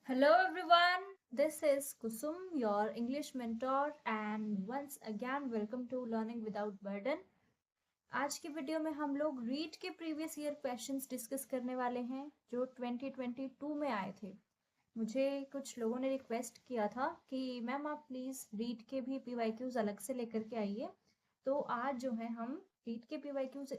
Hello everyone, this is Kusum, your English mentor, and once again welcome to Learning Without Burden. आज की video में हम लोग रीट के प्रीवियस ईयर क्वेश्चंस डिस्कस करने वाले हैं जो 2022 में आए थे। मुझे कुछ लोगों ने रिक्वेस्ट किया था कि मैम आप प्लीज़ रीट के भी पीवाईक्यूज अलग से लेकर के आइए। तो आज जो है हम रीट के पीवाईक्यूज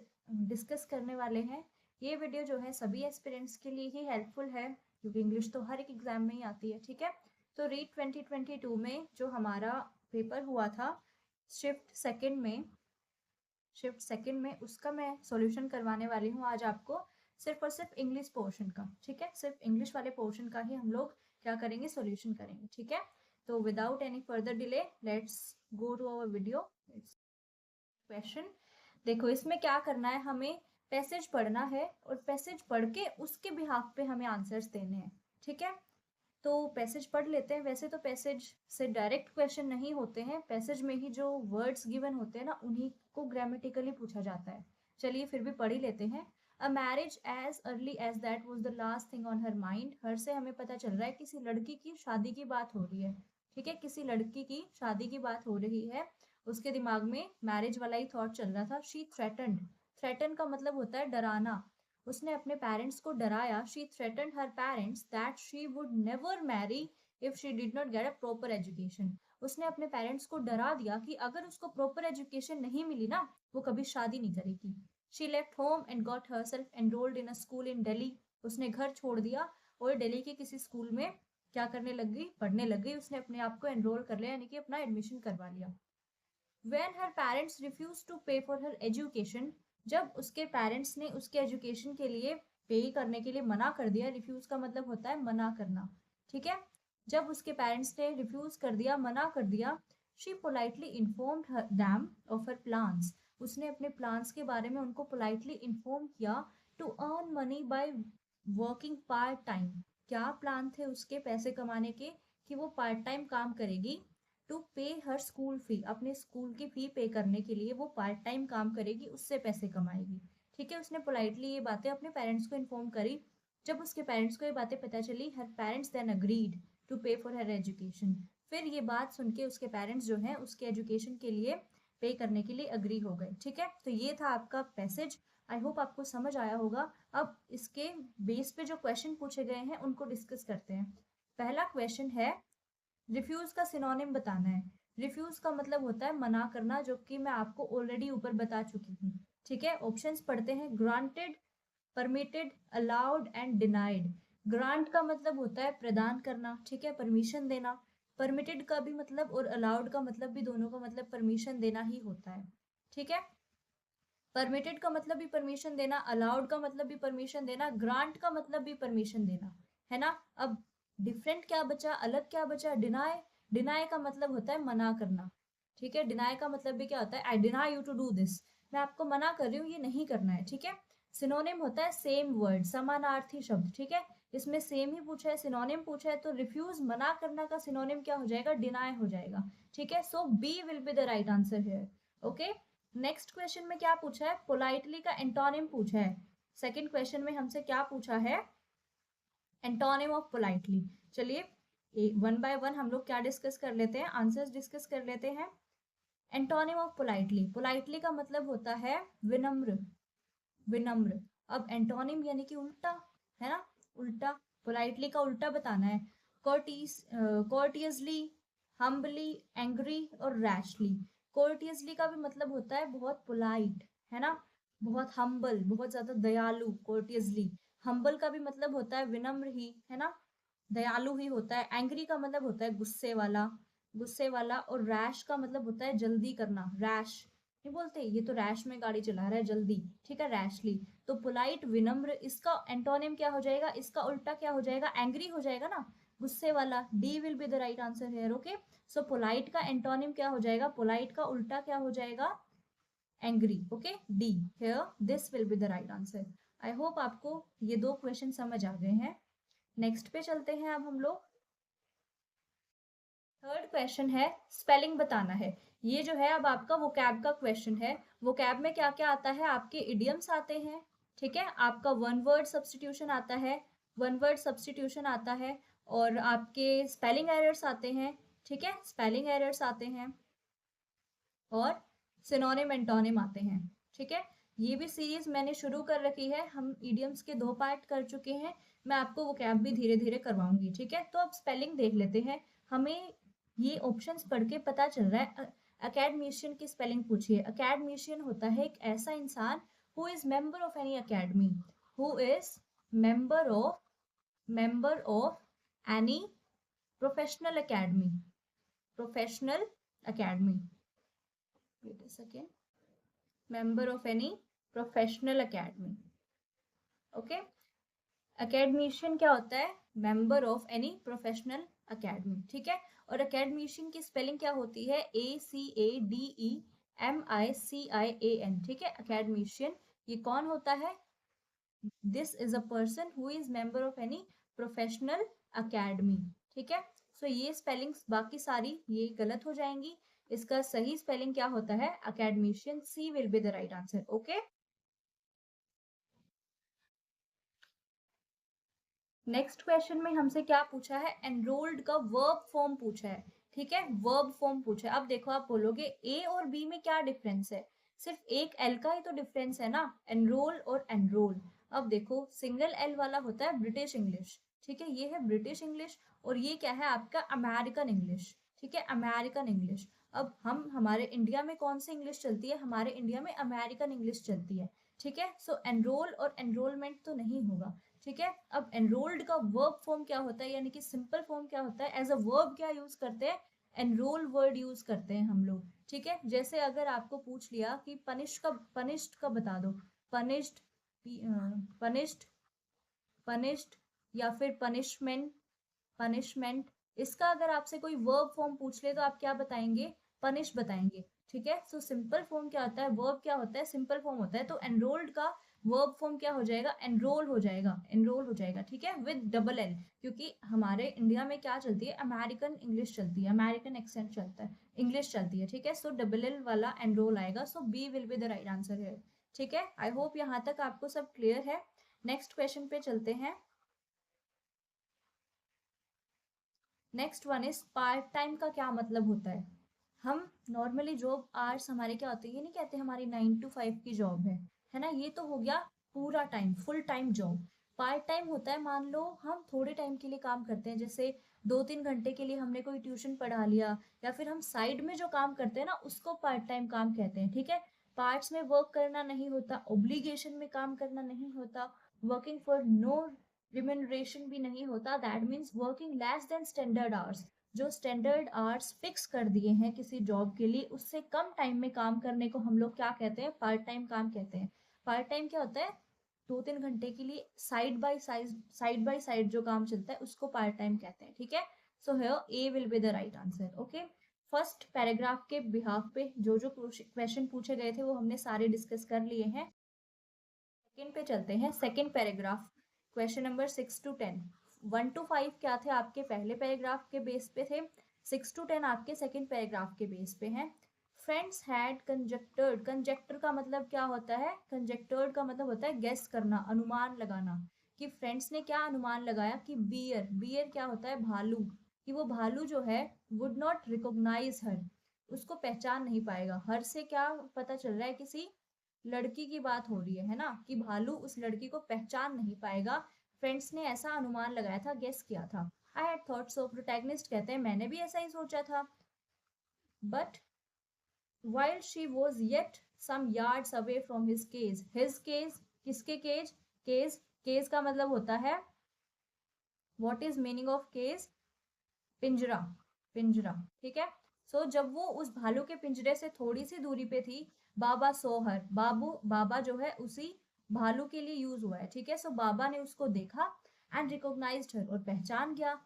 डिस्कस करने वाले हैं। ये वीडियो जो है सभी एस्पिरेंट्स के लिए ही हेल्पफुल है क्योंकि इंग्लिश तो हर एक एग्जाम में ही आती है, ठीक है। तो रीट 2022 में जो हमारा पेपर हुआ था शिफ्ट सेकंड में उसका मैं सॉल्यूशन करवाने वाली हूँ आज आपको, सिर्फ और सिर्फ इंग्लिश पोर्शन का, ठीक है। सिर्फ इंग्लिश वाले पोर्शन का ही हम लोग क्या करेंगे, सॉल्यूशन करेंगे, ठीक है। तो without any further delay let's go to our video question. देखो इसमें क्या करना है, हमें पैसेज पढ़ना है और पैसेज पढ़ के उसके बिहाफ पे हमें आंसर्स देने हैं, ठीक है। तो पैसेज पढ़ लेते हैं। वैसे तो पैसेज से डायरेक्ट क्वेश्चन नहीं होते हैं, पैसेज में ही जो वर्ड्स गिवन होते हैं ना उन्हीं को ग्रामेटिकली पूछा जाता है। चलिए फिर भी पढ़ ही लेते हैं। A marriage age early age that was the last thing on her mind. हर से हमें पता चल रहा है किसी लड़की की शादी की बात हो रही है, ठीक है। किसी लड़की की शादी की बात हो रही है, उसके दिमाग में मैरिज वाला ही थॉट चल रहा था। शी थ्रेटन्ड, थ्रेटन का मतलब होता है डराना। उसने अपने पेरेंट्स को डराया। She threatened her parents that she would never marry if she did not get a proper education. उसने अपने पेरेंट्स को डरा दिया कि अगर उसको प्रॉपर एजुकेशन नहीं मिली ना, वो कभी शादी नहीं करेगी। She left home and got herself enrolled in a school इन दिल्ली। उसने घर छोड़ दिया और दिल्ली के किसी स्कूल में क्या करने लग गई, पढ़ने लग गई। उसने अपने आप को एनरोल कर लिया, यानी कि अपना एडमिशन करवा लिया। When her parents refused to pay for her education, जब उसके पेरेंट्स ने उसके एजुकेशन के लिए पे करने के लिए मना कर दिया। रिफ्यूज का मतलब होता है मना करना, ठीक है। जब उसके पेरेंट्स ने रिफ्यूज कर दिया, मना कर दिया, she politely informed them of her plans. उसने अपने प्लान्स के बारे में उनको पोलाइटली इन्फॉर्म किया। To earn money by working part time. क्या प्लान थे उसके पैसे कमाने के, कि वो पार्ट टाइम काम करेगी। टू पे हर स्कूल फी, अपने स्कूल की फी पे करने के लिए वो पार्ट टाइम काम करेगी, उससे पैसे कमाएगी, ठीक है। उसने पोलाइटली ये बातें अपने पेरेंट्स को इन्फॉर्म करी। जब उसके पेरेंट्स को ये बातें पता चली, हर पेरेंट्स देन अग्रीड टू पे फॉर हर एजुकेशन। फिर ये बात सुन के उसके पेरेंट्स जो हैं उसके एजुकेशन के लिए पे करने के लिए अग्री हो गए, ठीक है। तो ये था आपका पैसेज। आई होप आपको समझ आया होगा। अब इसके बेस पे जो क्वेश्चन पूछे गए हैं उनको डिस्कस करते हैं। पहला क्वेश्चन है, रिफ्यूज का सिनोनिम बताना है। रिफ्यूज का मतलब होता है मना करना, जो कि मैं आपको ऑलरेडी ऊपर बता चुकी हूँ, ठीक है। ऑप्शंस पढ़ते हैं। Granted, permitted, allowed and denied. Grant का मतलब होता है प्रदान करना, ठीक है, परमिशन देना। परमिटेड का भी मतलब और अलाउड का मतलब भी, दोनों का मतलब परमिशन देना ही होता है, ठीक है। परमिटेड का मतलब भी परमिशन देना, अलाउड का मतलब भी परमिशन देना, ग्रांट का मतलब भी परमिशन देना, है ना। अब डिफरेंट क्या बचा, अलग क्या बचा, डिनाई। डिनाई का मतलब होता है मना करना, ठीक है। डिनाई का मतलब भी क्या होता है, I deny you to do this. मैं आपको मना कर रही हूँ, ये नहीं करना है, ठीक है। सिनोनिम होता है सेम वर्ड, समानार्थी शब्द, ठीक है। इसमें सेम ही पूछा है, सिनोनिम पूछा है, तो रिफ्यूज मना करना का सिनोनिम क्या हो जाएगा, डिनाई हो जाएगा, ठीक है। So B will be the right answer here, okay. Next question में क्या पूछा है, पोलाइटली का एंटोनिम पूछा है। सेकंड क्वेश्चन में हमसे क्या पूछा है, एंटोनिम ऑफ पोलाइटली। चलिए वन बाय वन हम लोग क्या डिस्कस कर लेते हैं, आंसर्स डिस्कस कर लेते हैं। एंटोनिम ऑफ पोलाइटली, पोलाइटली का मतलब होता है विनम्र, विनम्र। अब एंटोनिम यानी कि उल्टा, है ना, उल्टा। पोलाइटली का उल्टा बताना है। कोर्टियसली, हम्बली, एंग्री और रैशली। कोर्टियसली का भी मतलब होता है बहुत पोलाइट, है ना, बहुत हम्बल, बहुत ज्यादा दयालु, कोर्टियसली। हम्बल का भी मतलब होता है विनम्र ही, है ना, दयालु ही होता है। एंग्री का मतलब होता है गुस्से वाला, गुस्से वाला। और रैश का मतलब होता है जल्दी करना, रैश नहीं बोलते, ये तो रैश में गाड़ी चला रहा है जल्दी, ठीक है, रैशली। तो पोलाइट, विनम्र, इसका एंटोनिम क्या हो जाएगा, इसका उल्टा क्या हो जाएगा, एंग्री हो जाएगा ना, गुस्से वाला। D will be the right answer here, okay. So polite का एंटोनिम क्या हो जाएगा, पोलाइट का उल्टा क्या हो जाएगा, angry, okay. D here, this will be the right answer. I hope आपको ये दो क्वेश्चन समझ आ गए हैं। नेक्स्ट पे चलते हैं अब हम लोग। थर्ड क्वेश्चन है, स्पेलिंग बताना है। ये जो है अब आपका वोकैब का क्वेश्चन है। वोकैब में क्या क्या आता है, आपके इडियम्स आते हैं, ठीक है, आपका वन वर्ड सब्स्टिट्यूशन आता है, वन वर्ड सब्स्टिट्यूशन आता है, और आपके स्पेलिंग एरर्स आते हैं, ठीक है, स्पेलिंग एरर्स आते हैं, और सिनोनिम एंटोनिम आते हैं, ठीक है। ये भी सीरीज मैंने शुरू कर रखी है, हम इडियम्स के 2 पार्ट कर चुके हैं, मैं आपको वोकैब भी धीरे धीरे करवाऊंगी, ठीक है। तो अब स्पेलिंग देख लेते हैं। हमें ये ऑप्शंस पढ़ के पता चल रहा है। अकेडमिशियन की स्पेलिंग पूछिए। अकेडमिशियन होता है एक ऐसा इंसान who is member of any academy, who is member of any professional academy, professional academy, wait a second, member of any professional academy, okay। academician क्या होता है? member of any professional academy, ठीक है। और academician की spelling क्या होती है? ACADEMICIAN, ठीक है। academician ये कौन होता है? this is a person who is member of any professional academy, ठीक है। सो ये स्पेलिंग्स बाकी सारी ये गलत हो जाएंगी। इसका सही स्पेलिंग क्या होता है? academician, C will be the right answer, okay। Next question में हमसे क्या पूछा है? एनरोल्ड का वर्ब फॉर्म पूछा है, ठीक है, वर्ब फॉर्म पूछा है। अब देखो, आप बोलोगे ए और बी में क्या डिफरेंस है? सिर्फ एक एल का ही तो डिफरेंस है ना, एनरोल और एनरोल। अब देखो, सिंगल एल वाला होता है ब्रिटिश इंग्लिश, ठीक है, ये है ब्रिटिश इंग्लिश, और ये क्या है आपका? अमेरिकन इंग्लिश, ठीक है, अमेरिकन इंग्लिश। अब हम हमारे इंडिया में कौन सी इंग्लिश चलती है? हमारे इंडिया में अमेरिकन इंग्लिश चलती है, ठीक है। सो एनरोल और एनरोलमेंट तो नहीं होगा, ठीक है। अब एनरोल्ड का वर्ब फॉर्म क्या होता है, यानी कि सिंपल फॉर्म क्या होता है? एज अ वर्ब क्या यूज करते हैं? एनरोल वर्ड यूज करते हैं हम लोग, ठीक है। जैसे अगर आपको पूछ लिया कि पनिश्ड का बता दो, पनिश्ड, पनिश्ड, पनिश्ड, या फिर पनिशमेंट, पनिशमेंट, इसका अगर आपसे कोई वर्ब फॉर्म पूछ ले तो आप क्या बताएंगे? पनिश बताएंगे, ठीक है। सो सिंपल फॉर्म क्या होता है? वर्ब क्या होता है? सिंपल फॉर्म होता है। तो एनरोल्ड का वर्ब फॉर्म क्या हो जाएगा? एनरोल हो जाएगा, एनरोल हो जाएगा, ठीक है, विद डबल एल, क्योंकि हमारे इंडिया में क्या चलती है? अमेरिकन इंग्लिश चलती है, अमेरिकन एक्सेंट चलता है, इंग्लिश चलती है, ठीक है। सो डबल एल वाला एनरोल आएगा। So B will be the right answer है, ठीक है। आई होप यहाँ तक आपको सब क्लियर है। नेक्स्ट क्वेश्चन पे चलते हैं। Next one is part time का क्या मतलब होता है? हम नॉर्मली जॉब आवर्स हमारे क्या होते हैं, ये नहीं कहते हमारी 9 to 5 की जॉब है ना, ये तो हो गया पूरा time, full time job. Part time होता है, मान लो हम थोड़े टाइम के लिए काम करते हैं, जैसे 2-3 घंटे के लिए हमने कोई ट्यूशन पढ़ा लिया, या फिर हम साइड में जो काम करते हैं ना, उसको पार्ट टाइम काम कहते हैं, ठीक है। पार्ट्स में वर्क करना नहीं होता, ओब्लिगेशन में काम करना नहीं होता, वर्किंग फॉर नो रिम्यूनरेशन भी नहीं होता, that means working less than standard hours. जो स्टैंडर्ड आवर्स फिक्स कर दिए हैं किसी जॉब के लिए, उससे कम टाइम में काम करने को हम लोग क्या कहते हैं? पार्ट टाइम काम कहते हैं। पार्ट टाइम क्या होता है? 2-3 घंटे के लिए साइड बाय साइड जो काम चलता है उसको पार्ट टाइम कहते हैं, ठीक है। So here A will be the right answer, okay. First paragraph के बिहाफ पे जो जो क्वेश्चन पूछे गए थे वो हमने सारे डिस्कस कर लिए हैं। सेकेंड पे चलते हैं, second paragraph, question number 6 to 10। 1 to 5 क्या थे आपके पहले पैराग्राफ के बेस पे थे, 6 to 10 आपके सेकेंड पैराग्राफ के बेस पे हैं। फ्रेंड्स हैड कंजक्टर्ड, कंजक्टर का मतलब क्या होता है? कंजक्टर्ड का मतलब होता है गेस करना, अनुमान लगाना। कि फ्रेंड्स ने क्या अनुमान लगाया कि बियर, बियर क्या होता है? भालू, कि वो भालू जो है वुड नॉट रिकॉग्नाइज हर, उसको पहचान नहीं पाएगा। हर से क्या पता चल रहा है? किसी लड़की की बात हो रही है ना, कि भालू उस लड़की को पहचान नहीं पाएगा। फ्रेंड्स ने ऐसा अनुमान लगाया था, गेस किया था। I had thought so, protagonist कहते हैं मैंने भी ऐसा ही सोचा था। But while she was yet some yards away from his cage, his cage, किसके केज? केज, केज का मतलब होता है, what is meaning of cage? पिंजरा, पिंजरा, ठीक है। सो जब वो उस भालू के पिंजरे से थोड़ी सी दूरी पे थी, बाबा सोहर, बाबा जो है उसी भालू के लिए यूज हुआ है, ठीक है। सो बाबा ने उसको देखा एंड रिकॉग्नाइज्ड हर, और पहचान गया।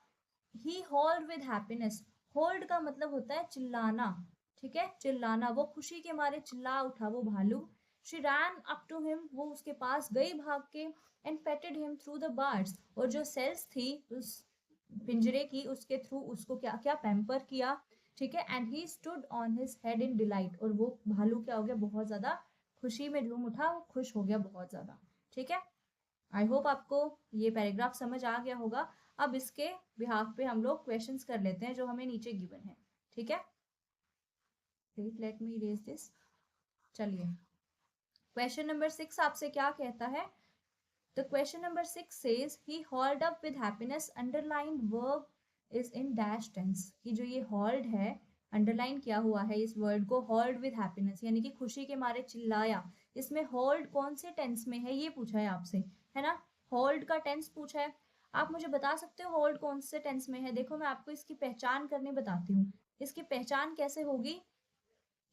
ही हॉल्ड विद हैप्पीनेस, होल्ड का मतलब होता है चिल्लाना, ठीक है, चिल्लाना, वो खुशी के मारे चिल्ला उठा वो भालू। She ran up to him, वो उसके पास गई भाग के, and patted him through the bars, और जो सेल्स थी उस पिंजरे की, उसके थ्रू उसको क्या क्या पैम्पर किया, ठीक है। And he stood on his head in delight, और वो भालू क्या हो गया? बहुत ज्यादा खुशी में झूम उठा, वो खुश हो गया बहुत ज्यादा, ठीक है। आई होप आपको ये पैराग्राफ समझ आ गया होगा। अब इसके बिहाफ पे हम लोग क्वेश्चंस कर लेते हैं जो हमें नीचे गिवन है, ठीक है। Let me erase this. चलिए, क्वेश्चन नंबर 6 आपसे क्या कहता है? The question number 6 says he hauled up with happiness, underlined verb is in dash tense। कि जो ये hauled है, अंडरलाइन किया हुआ है इस वर्ड को, hauled with happiness यानी कि खुशी के मारे चिल्लाया। इसमें hauled कौन से टेंस में है ये पूछा है आपसे, है ना। hauled का टेंस पूछा है। आप मुझे बता सकते हो hauled कौन से टेंस में है? देखो मैं आपको इसकी पहचान करनी बताती हूँ। इसकी पहचान कैसे होगी?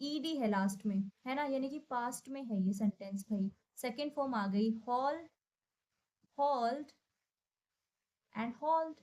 ईडी है लास्ट में, है ना, यानी कि पास्ट में है ये सेंटेंस भाई। सेकेंड फॉर्म आ गई, हॉल, हॉल्ड एंड हॉल्ड,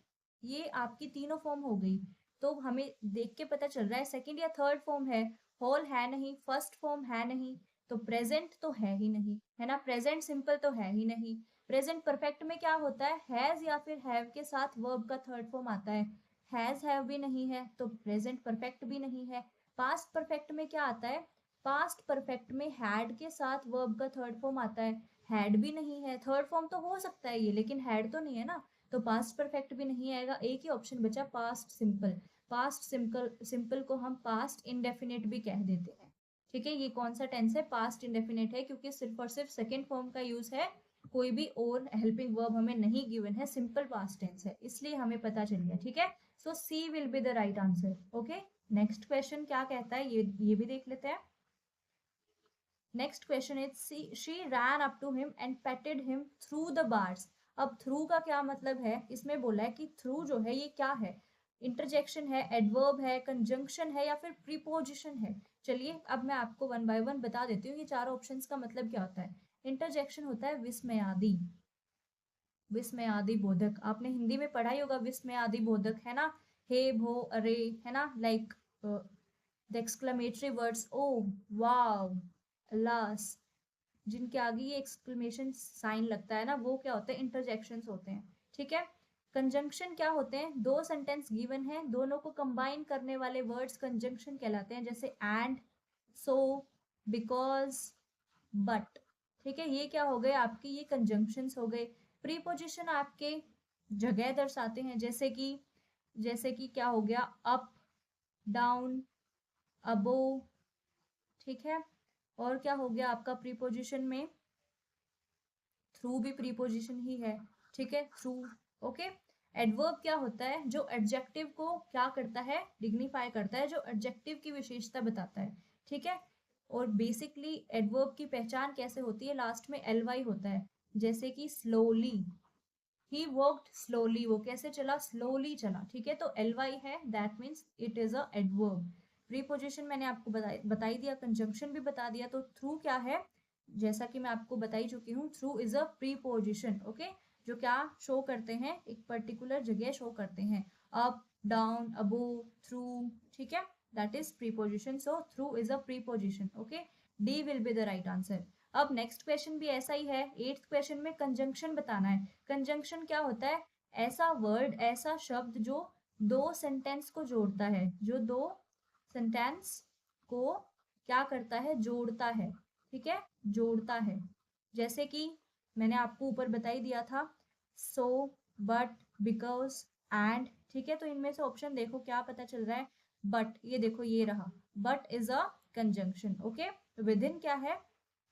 ये आपकी तीनों फॉर्म हो गई। तो हमें देख के पता चल रहा है सेकंड या थर्ड फॉर्म है। हॉल है नहीं, फर्स्ट फॉर्म है नहीं, तो प्रेजेंट तो है ही नहीं, है ना। प्रेजेंट सिंपल तो है ही नहीं। प्रेजेंट परफेक्ट में क्या होता है? हैज या फिर हैव के साथ वर्ब का थर्ड फॉर्म आता है। हैज हैव भी नहीं है तो प्रेजेंट परफेक्ट भी नहीं है। पास्ट परफेक्ट में क्या आता है? पास्ट परफेक्ट में हैड के साथ वर्ब का थर्ड फॉर्म आता है। हैड भी नहीं है, थर्ड फॉर्म तो हो सकता है ये, लेकिन हैड तो नहीं है ना, तो पास्ट परफेक्ट भी नहीं आएगा। एक ही ऑप्शन बचा, past simple. Past simple, simple को हम पास्ट इंडेफिनिट भी कह देते हैं, ठीक है। ये कौन सा टेंस है? पास्ट इंडेफिनिट है, क्योंकि सिर्फ और सिर्फ सेकेंड फॉर्म का यूज है, कोई भी और हेल्पिंग वर्ब हमें नहीं गिवन है, सिंपल पास्ट टेंस है, इसलिए हमें पता चल गया, ठीक है। So C will be the right answer. Okay, next question क्या कहता है ये भी देख लेते हैं। Next question is she ran up to him and patted him through the bars. अब थ्रू का क्या मतलब है? इसमें बोला है कि थ्रू जो है ये क्या है? इंटरजेक्शन है, एडवर्ब है, कंजंक्शन है, या फिर प्रीपोजिशन है? चलिए अब मैं आपको वन बाय वन बता देती हूँ ये चारों ऑप्शंस का मतलब क्या होता है। इंटरजेक्शन होता है विस्मयादि, विस्मयादि बोधक। आपने हिंदी में पढ़ा ही होगा विस्मयादि बोधक, है ना। हे भो अरे, है ना, like the exclamatory words oh, wow, alas, जिनके आगे ये एक्सक्लेमेशन साइन लगता है ना, वो क्या होते हैं? इंटरजेक्शंस होते हैं, ठीक है। कंजंक्शन क्या होते हैं? दो सेंटेंस गिवन है, दोनों को कंबाइन करने वाले वर्ड्स कंजंक्शन कहलाते हैं, जैसे एंड, सो, बिकॉज, बट, ठीक है। ये क्या हो गए आपकी? ये कंजंक्शंस हो गए। प्रीपोजिशन आपके जगह दर्शाते हैं, जैसे कि क्या हो गया? अप, डाउन, अबो, ठीक है। और क्या हो गया आपका प्रीपोजिशन में? थ्रू भी प्रीपोजिशन ही है, ठीक है, थ्रू। ओके। एडवर्ब क्या होता है? जो एडजेक्टिव को क्या करता है? डिग्निफाई करता है, जो एडजेक्टिव की विशेषता बताता है, ठीक है। और बेसिकली एडवर्ब की पहचान कैसे होती है? लास्ट में एल वाई होता है, जैसे कि स्लोली, ही वर्कड स्लोली, वो कैसे चला? स्लोली चला, ठीक है। तो एल वाई है, that means it is a adverb. Preposition मैंने आपको बता ही दिया, कंजंक्शन भी बता दिया। तो थ्रू क्या है? जैसा कि मैं आपको बता ही चुकी हूँ, through is a preposition, okay, जो क्या शो करते हैं? एक पर्टिकुलर जगह शो करते हैं, अप, डाउन, अबो, थ्रू, ठीक है, that is preposition. So through is a preposition, okay. D will be the right answer. अब नेक्स्ट क्वेश्चन भी ऐसा ही है, 8th क्वेश्चन में कंजंक्शन बताना है। कंजंक्शन क्या होता है? ऐसा वर्ड, ऐसा शब्द जो दो सेंटेंस को जोड़ता है, जो दो सेंटेंस को क्या करता है? जोड़ता है, ठीक है, जोड़ता है। जैसे कि मैंने आपको ऊपर बता ही दिया था, सो, बट, बिकॉज, एंड, ठीक है। तो इनमें से ऑप्शन देखो क्या पता चल रहा है? बट, ये देखो ये रहा, but is a conjunction, okay. With in क्या है?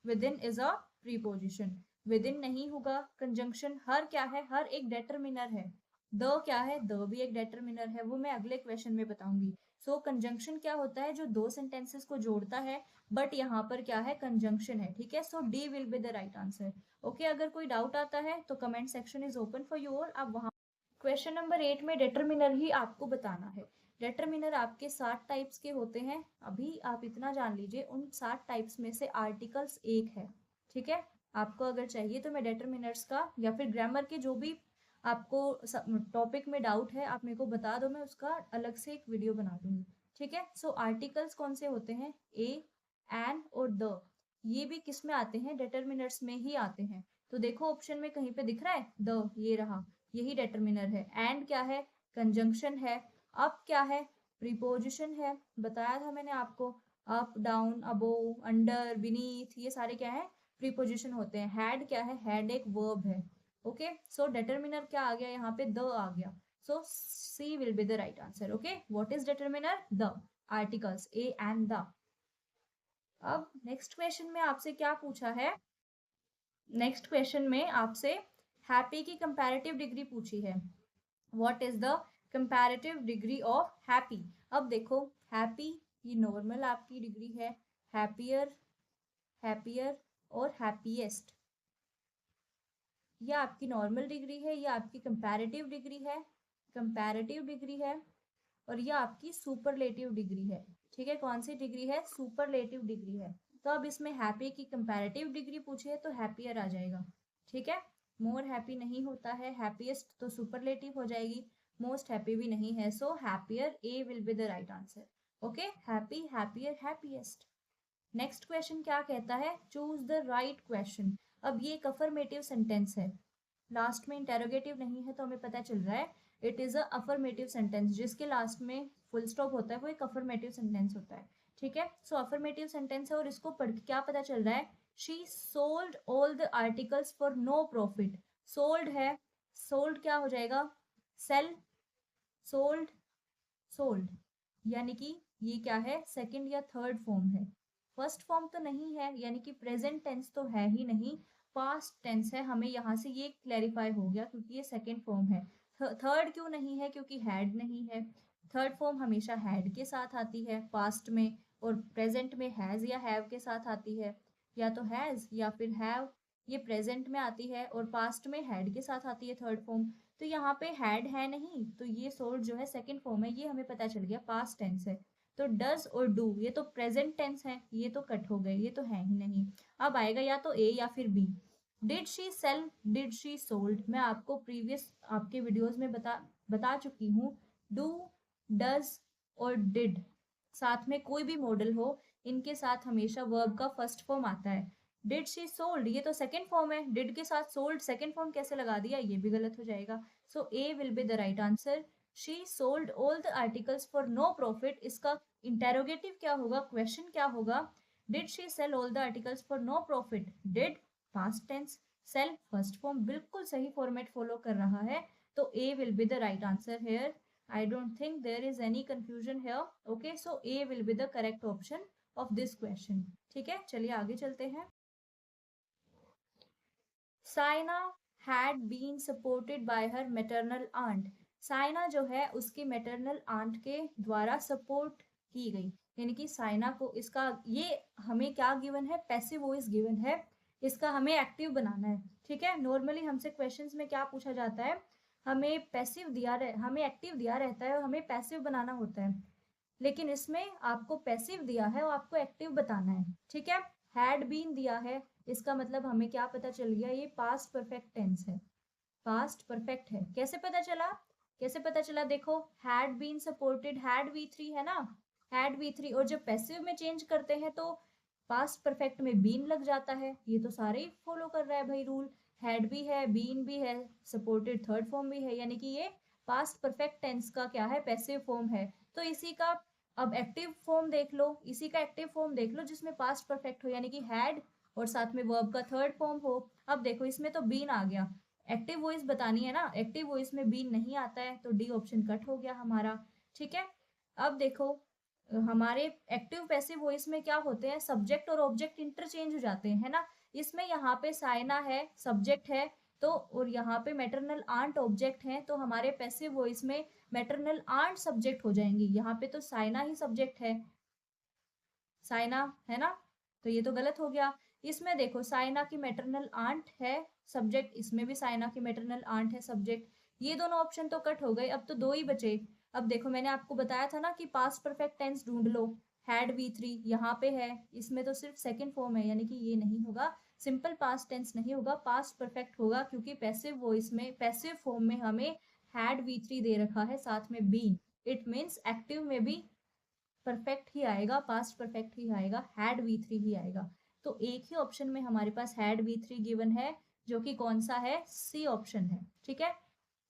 With in is a preposition. With in नहीं होगा कंजंक्शन। हर क्या है? हर एक डेटरमिनर है। द क्या है? द भी एक डेटरमिनर है, वो मैं अगले क्वेश्चन में बताऊंगी। सो कंजंक्शन क्या होता है? जो दो सेंटेंसेस को जोड़ता है, बट यहाँ पर क्या है? कंजंक्शन है, ठीक है। So D will be the right answer, okay. अगर कोई डाउट आता है तो comment section is open for you, और आप वहां। क्वेश्चन नंबर 8 में डिटरमिनर ही आपको बताना है। डिटरमिनर आपके 7 टाइप्स के होते हैं। अभी आप इतना जान लीजिए, उन 7 टाइप्स में से आर्टिकल्स एक है, ठीक है। आपको अगर चाहिए तो मैं डिटरमिनर्स का या फिर ग्रामर के जो भी आपको टॉपिक में डाउट है, आप मेरे को बता दो, मैं उसका अलग से एक वीडियो बना दूंगी, ठीक है। सो आर्टिकल्स कौन से होते हैं? ए, एन और द। ये भी किस में आते हैं? डिटरमिनर्स में ही आते हैं। तो देखो ऑप्शन में कहीं पे दिख रहा है द, ये रहा, यही डिटरमिनर है। एंड क्या है? कंजंक्शन है। अप क्या है? प्रीपोजिशन है, बताया था मैंने आपको। अप, डाउन, अबो, अंडर, बीनीथ, ये सारे क्या है? प्रीपोजिशन होते हैं। हैड क्या है? हैड एक वर्ब है, ओके, सो डिटर्मिनर क्या आ गया यहाँ पे, द आ गया, so C will be the right answer. Okay, what is determiner, the articles A and the. अब नेक्स्ट क्वेश्चन में आपसे क्या पूछा है, नेक्स्ट क्वेश्चन में आपसे हैप्पी की कंपैरेटिव डिग्री पूछी है। What is the comparative degree of happy. अब देखो हैप्पी ये नॉर्मल आपकी डिग्री है, हैप्पियर, हैप्पियर और हैप्पीएस्ट, यह आपकी नॉर्मल डिग्री है, यह आपकी कंपैरेटिव डिग्री है, कंपैरेटिव डिग्री है, और यह आपकी सुपरलेटिव डिग्री है। ठीक है, कौन सी डिग्री है, सुपरलेटिव डिग्री है। तो अब इसमें हैप्पी की कंपैरेटिव डिग्री पूछी है तो हैप्पियर आ जाएगा। ठीक है, मोर हैप्पी नहीं होता है, हैप्पीएस्ट तो सुपरलेटिव हो जाएगी, मोस्ट हैप्पी भी नहीं है, so happier A will be the right answer. Okay, happy, happier, happiest. Next question क्या कहता है, चूज द राइट क्वेश्चन। अब ये एक अफर्मेटिव सेंटेंस है, लास्ट में इंटेरोगेटिव नहीं है तो हमें पता चल रहा है it is a affirmative sentence, जिसके लास्ट में फुल स्टॉप होता है वो एक अफर्मेटिव सेंटेंस होता है। ठीक है, सो अफर्मेटिव सेंटेंस है और इसको पढ़ के क्या पता चल रहा है, she sold all the articles for no profit. Sold है, सोल्ड क्या हो जाएगा, सेल, सोल्ड, सोल्ड, यानी कि ये क्या है, सेकंड या थर्ड फॉर्म है, फर्स्ट फॉर्म तो नहीं है, यानी कि प्रेजेंट टेंस तो है ही नहीं, पास्ट टेंस है। हमें यहाँ से ये क्लैरिफाई हो गया क्योंकि ये सेकंड फॉर्म है। थर्ड क्यों नहीं है, क्योंकि हैड नहीं है, थर्ड फॉर्म हमेशा हैड के साथ आती है पास्ट में, और प्रेजेंट में हैज या हैव के साथ आती है, या तो हैज या फिर हैव, ये प्रेजेंट में आती है और पास्ट में हैड के साथ आती है थर्ड फॉर्म। तो यहाँ पे हैड है नहीं, तो ये सोल्ड जो है सेकंड फॉर्म है, ये हमें पता चल गया पास्ट टेंस है। तो डज और डू ये तो प्रेजेंट टेंस है, ये तो कट हो गए, ये तो है ही नहीं। अब आएगा या तो ए या फिर B. Did she sell, did she sold, मैं आपको प्रीवियस आपके वीडियोस में बता चुकी हूँ, डू, डज और डिड साथ में कोई भी मॉडल हो, इनके साथ हमेशा वर्ब का फर्स्ट फॉर्म आता है। डिड शी सोल्ड ये तो सेकंड फॉर्म है, डिड के साथ सोल्ड सेकंड फॉर्म कैसे लगा दिया, ये भी गलत हो जाएगा। So A will be the right answer. She sold all the articles for no profit, इसका इंटेरोगेटिव क्या होगा, क्वेश्चन क्या होगा, did she sell all the articles for no profit, did past tense, sell first form, बिल्कुल सही format follow कर रहा है, तो A will be the right answer here. I don't think there is any confusion here. Okay, so A will be the correct option of this question. ठीक है, चलिए आगे चलते हैं। Saina had been supported by her maternal aunt. Saina जो है उसकी maternal aunt के द्वारा सपोर्ट की गई, यानी कि साइना को इसका ये हमें क्या गिवन है, पैसिव वॉइस गिवन है, इसका हमें एक्टिव बनाना है। ठीक है, नॉर्मली हमसे क्वेश्चंस में क्या पूछा जाता है, हमें पैसिव दिया हमें एक्टिव दिया रहता है और हमें पैसिव बनाना होता है, लेकिन इसमें आपको पैसिव दिया है और आपको एक्टिव बताना है। ठीक है, हैड बीन दिया है, इसका मतलब हमें क्या पता चल गया, ये पास्ट परफेक्ट टेंस है, पास्ट परफेक्ट है। कैसे पता चला, कैसे पता चला, देखो had been supported, had V3 है ना, हैड V3, और जब पैसिव में चेंज करते हैं तो पास्ट परफेक्ट में बीन लग जाता है, ये तो सारे ही फॉलो कर रहा है भाई रूल, हैड भी है, बीन भी है, सपोर्टेड थर्ड फॉर्म भी है, यानी कि ये पास्ट परफेक्ट टेंस का क्या है, पैसिव फॉर्म है। तो इसी का अब एक्टिव फॉर्म देख लो, इसी का एक्टिव फॉर्म देख लो जिसमें पास्ट परफेक्ट हो, यानी कि हैड और साथ में वर्ब का थर्ड फॉर्म हो। अब देखो इसमें तो बीन आ गया, एक्टिव वॉइस बतानी है ना, एक्टिव वॉइस में बीन नहीं आता है तो डी ऑप्शन कट हो गया हमारा। ठीक है, अब देखो हमारे एक्टिव पैसिव वॉइस में क्या होते हैं, सब्जेक्ट और ऑब्जेक्ट इंटरचेंज हो जाते हैं, है ना। इसमें यहाँ पे साइना है सब्जेक्ट है, तो और यहाँ पे मैटरनल आंट ऑब्जेक्ट है, तो हमारे पैसिव वॉइस में मैटरनल आंट सब्जेक्ट हो जाएंगी। यहाँ पे तो साइना ही सब्जेक्ट है, साइना है ना, तो ये तो गलत हो गया। इसमें देखो साइना की मैटरनल आंट है सब्जेक्ट, इसमें भी साइना की मैटरनल आंट है सब्जेक्ट, ये दोनों ऑप्शन तो कट हो गए, अब तो दो ही बचे। अब देखो मैंने आपको बताया था ना कि पास्ट परफेक्ट टेंस ढूंढ लो, हैड V3 यहाँ पे है, इसमें तो सिर्फ सेकंड फॉर्म है, यानी कि ये नहीं होगा, सिंपल पास्ट टेंस नहीं होगा, पास्ट परफेक्ट होगा, क्योंकि पैसिव वॉइस में पैसिव फॉर्म में हमें हैड V3 दे रखा है साथ में बीन, इट मीन्स एक्टिव में भी परफेक्ट ही आएगा, पास्ट परफेक्ट ही आएगा, हैड V3 ही आएगा। तो एक ही ऑप्शन में हमारे पास हैड V3 गिवन है, जो कि कौन सा है, सी ऑप्शन है। ठीक है,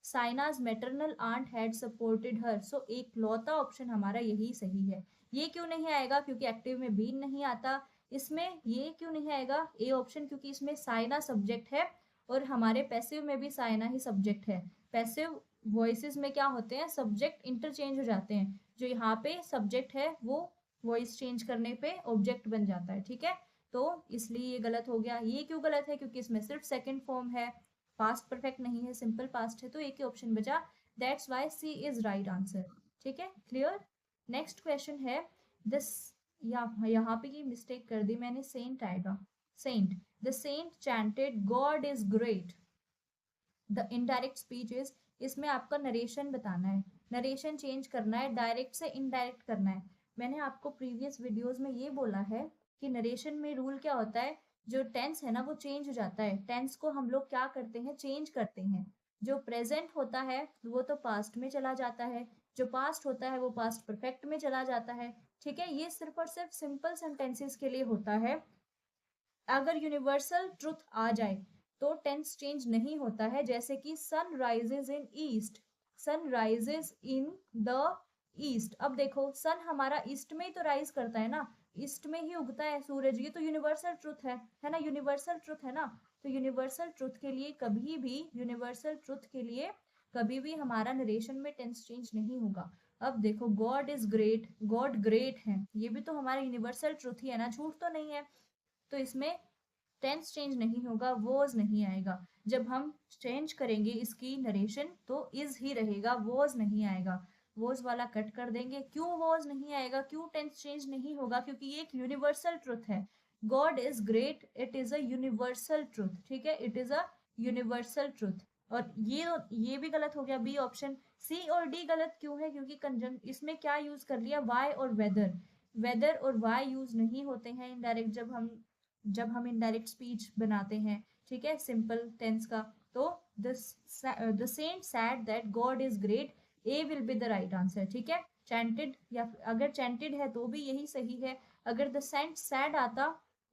साइनाज मैटरनल आंट हैड सपोर्टेड हर, सो एक लौता ऑप्शन हमारा यही सही है। ये क्यों नहीं आएगा, क्योंकि एक्टिव में बीन नहीं आता, इसमें ये क्यों नहीं आएगा ए ऑप्शन, क्योंकि इसमें साइना सब्जेक्ट है और हमारे पैसिव में भी साइना ही सब्जेक्ट है। पैसिव वॉइसेस में क्या होते हैं, सब्जेक्ट इंटरचेंज हो जाते हैं, जो यहाँ पे सब्जेक्ट है वो वॉइस चेंज करने पे ऑब्जेक्ट बन जाता है, ठीक है। तो इसलिए ये गलत हो गया। ये क्यों गलत है, क्योंकि इसमें सिर्फ सेकंड फॉर्म है, पास्ट परफेक्ट नहीं है, सिंपल पास्ट है, तो एक ही ऑप्शन बचा, that's why C is right answer, ठीक है, क्लियर। नेक्स्ट क्वेश्चन है दिस, यहाँ पे ये मिस्टेक कर दी मैंने, सेंट आएगा, saint, the saint chanted God is great, the indirect speech is, इसमें आपका नरेशन बताना है, नरेशन चेंज करना है, डायरेक्ट से इनडायरेक्ट करना है। मैंने आपको प्रीवियस वीडियोस में ये बोला है कि नरेशन में रूल क्या होता है, जो टेंस है ना वो चेंज हो जाता है, टेंस को हम लोग क्या करते हैं, चेंज करते हैं। जो प्रेजेंट होता है वो तो पास्ट में चला जाता है, जो पास्ट होता है वो पास्ट परफेक्ट में चला जाता है, ठीक है। ये सिर्फ और सिर्फ सिंपल सेंटेंसेस के लिए होता है। अगर यूनिवर्सल ट्रुथ आ जाए तो टेंस चेंज नहीं होता है, जैसे कि sun rises in east, sun rises in the east. अब देखो सन हमारा ईस्ट में ही तो राइज करता है ना, ईस्ट में ही उगता है सूरज, ये तो यूनिवर्सल ट्रुथ है ना, यूनिवर्सल ट्रुथ है ना। तो यूनिवर्सल ट्रुथ के लिए कभी भी, यूनिवर्सल ट्रुथ के लिए कभी भी हमारा नरेशन में टेंस चेंज नहीं होगा। अब देखो God is great, God great है, ये भी तो हमारा यूनिवर्सल ट्रुथ ही है ना, झूठ तो नहीं है। तो इसमें टेंस चेंज नहीं होगा, वॉज नहीं आएगा। जब हम चेंज करेंगे इसकी नरेशन तो इज ही रहेगा, वॉज नहीं आएगा, वॉज वाला कट कर देंगे। क्यों वॉज नहीं आएगा, क्यों टेंस चेंज नहीं होगा, क्योंकि ये एक यूनिवर्सल ट्रुथ है। God is great, it is a universal truth, ठीक है, it is a universal truth. और ये भी गलत हो गया, बी ऑप्शन। सी और डी गलत क्यों है, क्योंकि कंजंक्शन इसमें क्या यूज कर लिया, वाई और वेदर, वेदर और वाई यूज नहीं होते हैं इनडायरेक्ट, जब हम इनडायरेक्ट स्पीच बनाते हैं, ठीक है, सिंपल टेंस का। तो the saint said that God is great, A will be the right answer, ठीक है। चैंटेड, या अगर चैंटेड है तो भी यही सही है, अगर द सेंट सैड आता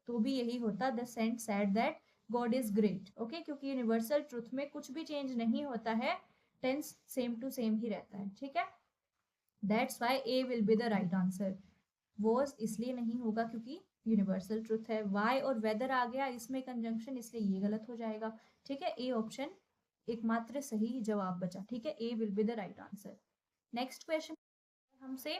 तो भी यही होता, the saint said that God is great, okay, क्योंकि यूनिवर्सल ट्रुथ में कुछ भी चेंज नहीं होता है, टेंस सेम टू सेम ही रहता है, ठीक है। That's why A will be the right answer. Was इसलिए नहीं होगा क्योंकि यूनिवर्सल ट्रुथ है, वाई और वेदर आ गया इसमें कंजंक्शन, इसलिए ये गलत हो जाएगा, ठीक है। ए ऑप्शन एकमात्र सही जवाब बचा, ठीक है, A will be the right answer. Next question हमसे,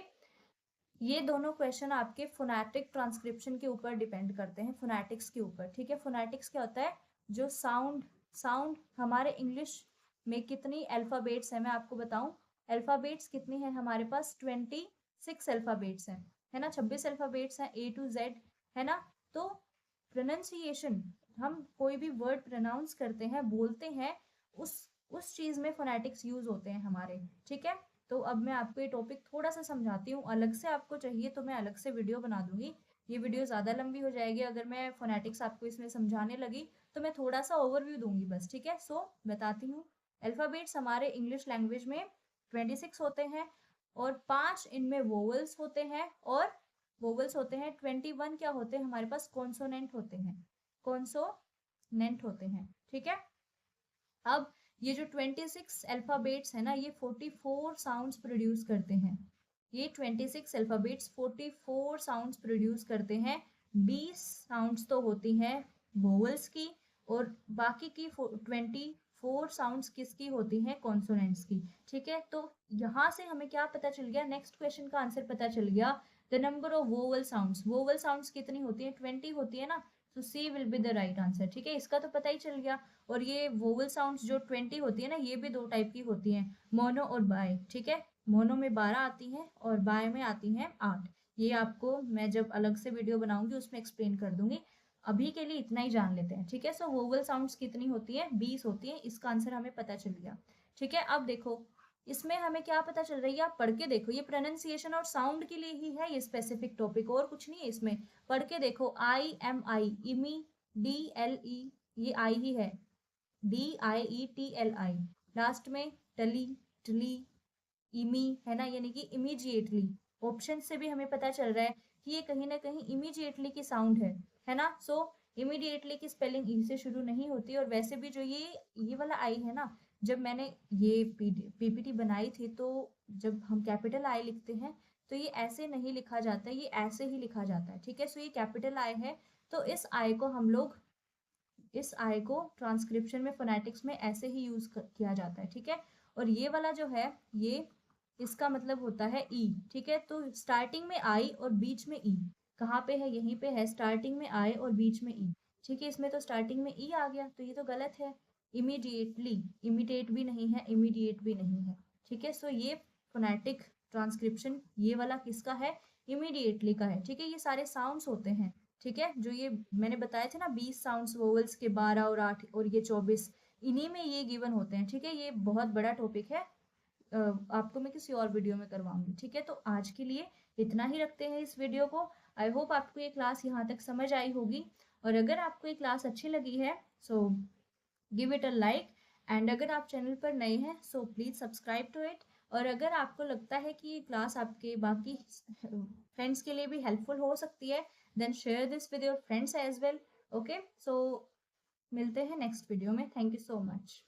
ये दोनों क्वेश्चन आपके फोनेटिक ट्रांसक्रिप्शन के ऊपर डिपेंड करते हैं, फोनेटिक्स के ऊपर, ठीक है। फोनेटिक्स क्या होता है, जो साउंड, साउंड हमारे इंग्लिश में कितनी अल्फाबेट्स है मैं आपको बताऊं, अल्फाबेट्स कितनी है हमारे पास, 26 अल्फाबेट्स हैं, है ना, 26 अल्फाबेट्स हैं A to Z, है ना। तो प्रोनाउंसिएशन, हम कोई भी वर्ड प्रोनाउंस करते हैं, बोलते हैं, उस चीज में फोनेटिक्स यूज होते हैं हमारे, ठीक है। तो अब मैं आपको ये टॉपिक थोड़ा सा समझाती हूँ, अलग से आपको चाहिए तो मैं अलग से वीडियो बना दूंगी, ये वीडियो ज़्यादा लंबी हो जाएगी अगर मैं फोनेटिक्स आपको इसमें समझाने लगी, तो मैं थोड़ा सा ओवरव्यू दूंगी बस, ठीक है। सो बताती हूँ, अल्फ़ाबेट्स हमारे इंग्लिश लैंग्वेज में 26 होते हैं, और 5 इनमें वोवल्स होते हैं, और वोवल्स होते हैं 21, क्या होते हैं हमारे पास, कॉन्सोनेंट होते हैं, कॉन्सोनेंट होते हैं, ठीक है। अब ये जो 26 अल्फाबेट्स है ना, ये 44 साउंड्स प्रोड्यूस करते हैं, ये 26 अल्फाबेट्स 44 साउंड्स प्रोड्यूस करते हैं, 20 साउंड्स तो होती हैं वोवल्स की, और बाकी की 24 साउंड्स किसकी होती हैं, कॉन्सोनेंट्स की, ठीक है। तो यहाँ से हमें क्या पता चल गया, नेक्स्ट क्वेश्चन का आंसर पता चल गया, the number of vowel sounds, vowel sounds कितनी होती है, 20 होती है ना, तो C will be the right answer, ठीक है, इसका तो पता ही चल गया। और ये वोवल साउंड्स जो 20 होती है ना, ये भी दो टाइप की होती हैं, मोनो और बाय, ठीक है, मोनो में 12 आती हैं और बाय में आती हैं 8, ये आपको मैं जब अलग से वीडियो बनाऊंगी उसमें एक्सप्लेन कर दूंगी, अभी के लिए इतना ही जान लेते हैं, ठीक है। सो वोवल साउंड्स कितनी होती है, 20 होती है, इसका आंसर हमें पता चल गया, ठीक है। अब देखो इसमें हमें क्या पता चल रही है, आप पढ़ के देखो, ये प्रोनाउंसिएशन और साउंड के लिए ही है ये स्पेसिफिक टॉपिक, और कुछ नहीं है इसमें, पढ़ के देखो, IMI, इमी, DLE, ये आई ही है, DIETLI, लास्ट में टली, टली, इमी, है ना, यानी कि इमीजिएटली, ऑप्शन से भी हमें पता चल रहा है कि ये कहीं ना कहीं इमीजिएटली की साउंड है ना। सो इमीडिएटली की स्पेलिंग ई से शुरू नहीं होती, और वैसे भी जो ये वाला आई है ना, जब मैंने ये PPT बनाई थी, तो जब हम कैपिटल आई लिखते हैं तो ये ऐसे नहीं लिखा जाता है, ये ऐसे ही लिखा जाता है, ठीक है। सो ये कैपिटल आई है, तो इस आई को हम लोग इस आई को ट्रांसक्रिप्शन में फोनेटिक्स में ऐसे ही यूज किया जाता है, ठीक है। और ये वाला जो है ये इसका मतलब होता है ई, ठीक है। तो स्टार्टिंग में आई और बीच में ई, कहाँ पे है, यहीं पे है, स्टार्टिंग में आई और बीच में ई, ठीक है। इसमें तो स्टार्टिंग में ई आ गया, तो ये तो गलत है। इमीडिएटली, इमीडिएट भी नहीं है, इमीडिएट भी नहीं है, ठीक है। सो ये फोनेटिक ट्रांसक्रिप्शन ये वाला किसका है, इमीडिएटली का है, ठीक है। ये सारे साउंड्स होते हैं, ठीक है, जो ये मैंने बताए थे ना 20 साउंड्स वोवल्स के, 12 और 8 और ये 24, इन्हीं में ये गिवन होते हैं, ठीक है। ये बहुत बड़ा टॉपिक है, आपको मैं किसी और वीडियो में करवाऊंगी, ठीक है। तो आज के लिए इतना ही रखते हैं इस वीडियो को। आई होप आपको ये क्लास यहाँ तक समझ आई होगी, और अगर आपको ये क्लास अच्छी लगी है so give it a like, and अगर आप चैनल पर नए हैं so please subscribe to it. और अगर आपको लगता है कि ये क्लास आपके बाकी फ्रेंड्स के लिए भी हेल्पफुल हो सकती है, then share this with your friends as well. Okay, so मिलते हैं नेक्स्ट वीडियो में। Thank you so much.